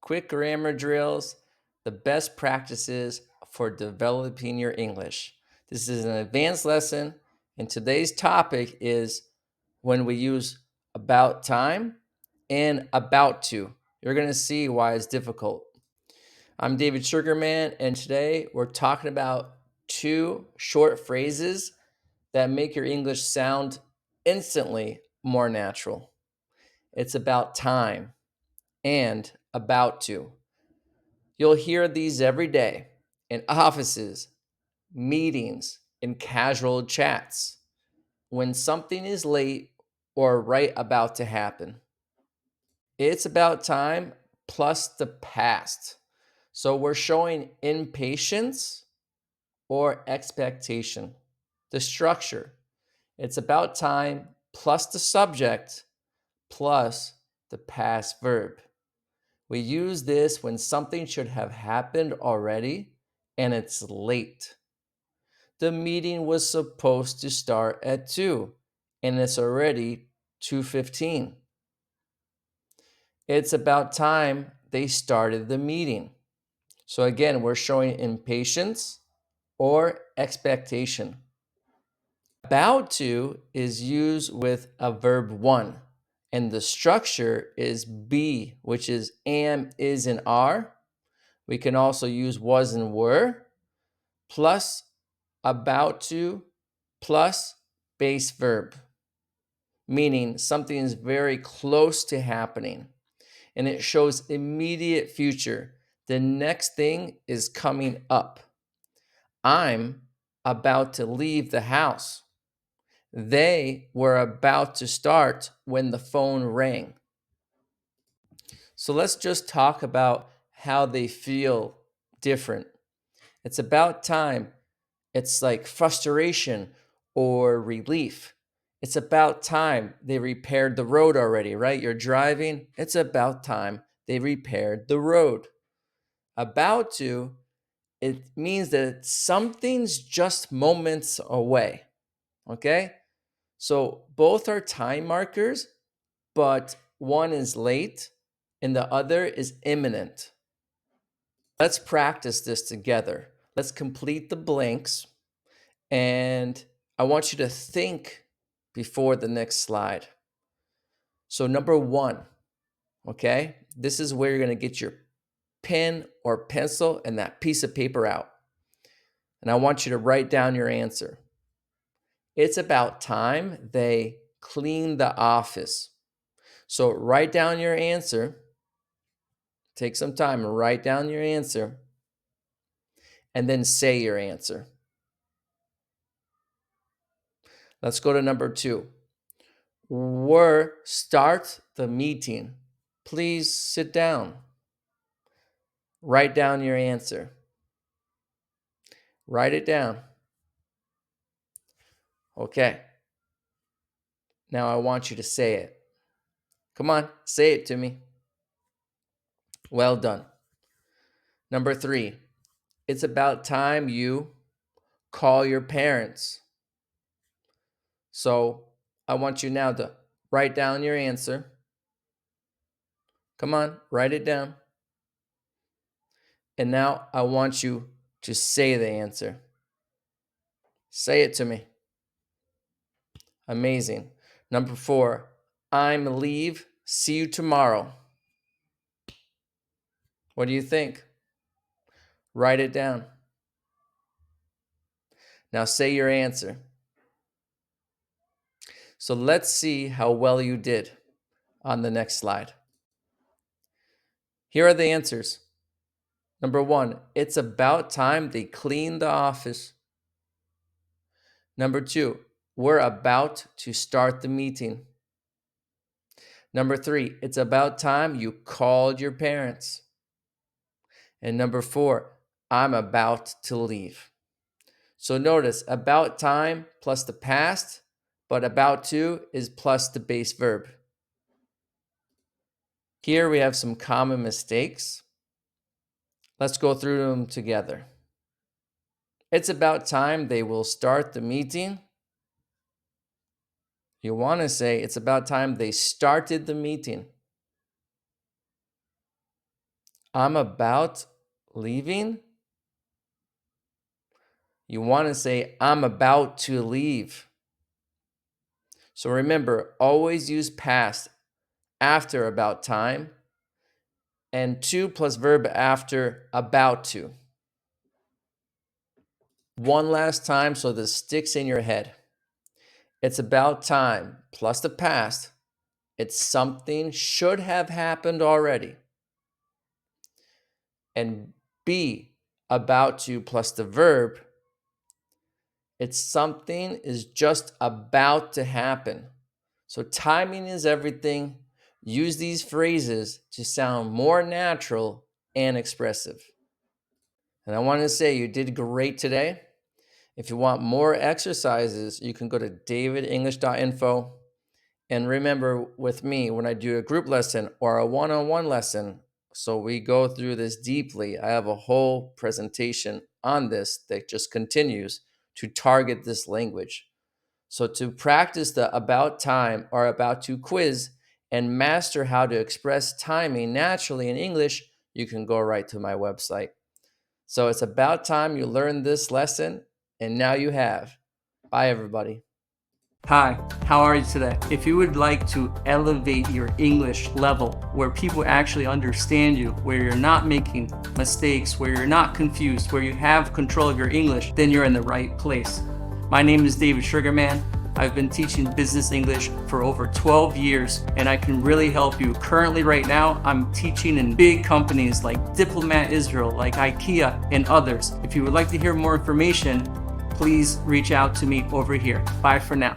quick grammar drills, the best practices for developing your English. This is an advanced lesson, and today's topic is when we use about time and about to. You're going to see why it's difficult. I'm David Sugarman, and today we're talking about two short phrases that make your English sound instantly more natural. It's about time and about to. You'll hear these every day in offices, meetings, in casual chats, when something is late or right about to happen. It's about time plus the past. So we're showing impatience or expectation. The structure, it's about time plus the subject plus the past verb. We use this when something should have happened already and it's late. The meeting was supposed to start at 2 and it's already 2:15. It's about time they started the meeting. So again, we're showing impatience or expectation. About to is used with a verb 1 and the structure is be, which is am, is, and are. We can also use was and were plus about to plus base verb, meaning something is very close to happening and it shows immediate future. The next thing is coming up. I'm about to leave the house. They were about to start when the phone rang. So let's just talk about how they feel different. It's about time. It's like frustration or relief. It's about time they repaired the road already, right? You're driving. It's about time they repaired the road. About to, it means that something's just moments away. Okay? So both are time markers, but one is late and the other is imminent. Let's practice this together. Let's complete the blanks. And I want you to think before the next slide. So, number one, okay, this is where you're going to get your pen or pencil and that piece of paper out. And I want you to write down your answer. It's about time they cleaned the office. So, write down your answer. Take some time and write down your answer. And then say your answer. Let's go to number two. Start the meeting. Please sit down. Write down your answer. Write it down. Okay. Now I want you to say it. Come on, say it to me. Well done. Number three, it's about time you call your parents. So I want you now to write down your answer. Come on, write it down. And now I want you to say the answer. Say it to me. Amazing. Number four, I'm leave. See you tomorrow. What do you think? Write it down. Now say your answer. So let's see how well you did on the next slide. Here are the answers. Number one, it's about time they cleaned the office. Number two, we're about to start the meeting. Number three, it's about time you called your parents. And number four, I'm about to leave. So notice about time plus the past, but about to is plus the base verb. Here we have some common mistakes. Let's go through them together. It's about time they will start the meeting. You want to say it's about time they started the meeting. I'm about leaving. You want to say, I'm about to leave. So remember, always use past after about time and to plus verb after about to. One last time so this sticks in your head. It's about time plus the past. It's something should have happened already. And be about to plus the verb. It's something is just about to happen. So timing is everything. Use these phrases to sound more natural and expressive. And I want to say you did great today. If you want more exercises, you can go to davidenglish.info. And remember, with me, when I do a group lesson or a one-on-one lesson, so we go through this deeply, I have a whole presentation on this that just continues to target this language. So to practice the about time or about to quiz and master how to express timing naturally in English, you can go right to my website. So it's about time you learned this lesson, and now you have. Bye, everybody. Hi, how are you today? If you would like to elevate your English level where people actually understand you, where you're not making mistakes, where you're not confused, where you have control of your English, then you're in the right place. My name is David Sugarman. I've been teaching business English for over 12 years, and I can really help you. Currently, right now, I'm teaching in big companies like Diplomat Israel, like IKEA, and others. If you would like to hear more information, please reach out to me over here. Bye for now.